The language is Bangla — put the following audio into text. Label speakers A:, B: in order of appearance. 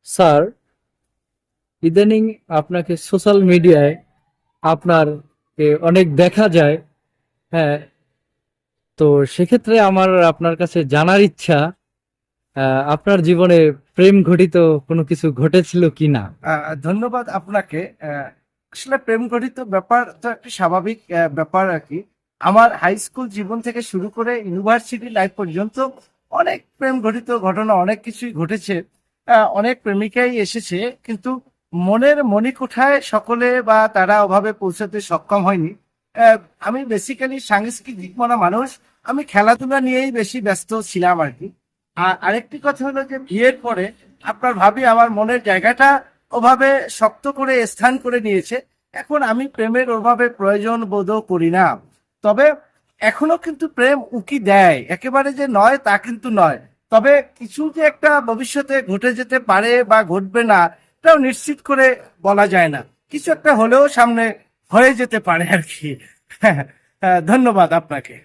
A: স্যার, ইদানিং আপনাকে সোশ্যাল মিডিয়ায় আপনার অনেক দেখা যায়। হ্যাঁ, তো সেক্ষেত্রে আমার আপনার কাছে জানার ইচ্ছা, আপনার জীবনে প্রেম ঘটিত কোনো কিছু ঘটেছিল কিনা।
B: ধন্যবাদ আপনাকে। আসলে প্রেম ঘটিত ব্যাপার তো একটা স্বাভাবিক ব্যাপার আর কি। আমার হাই স্কুল জীবন থেকে শুরু করে ইউনিভার্সিটি লাইফ পর্যন্ত অনেক প্রেম ঘটিত ঘটনা, অনেক কিছুই ঘটেছে। অনেক প্রেমিকাই এসেছে, কিন্তু মনের মণিকোঠায় সকলে বা তারা ওভাবে পৌঁছাতে সক্ষম হয়নি। আমি বেসিক্যালি সাংস্কৃতিক মনা মানুষ। আমি খেলাধুলা নিয়েই বেশি ব্যস্ত ছিলাম আর কি। আর আরেকটি কথা হলো যে বিয়ের পরে আপনার ভাবি আমার মনের জায়গাটা ওভাবে শক্ত করে স্থান করে নিয়েছে। এখন আমি প্রেমের ওভাবে প্রয়োজন বোধও করি না। তবে এখনো কিন্তু প্রেম উকি দেয়, একেবারে যে নয় তা কিন্তু নয়। তবে কিছু যে একটা ভবিষ্যতে ঘটে যেতে পারে বা ঘটবে না, এটাও নিশ্চিত করে বলা যায় না। কিছু একটা হলেও সামনে হয়ে যেতে পারে আর কি। ধন্যবাদ আপনাকে।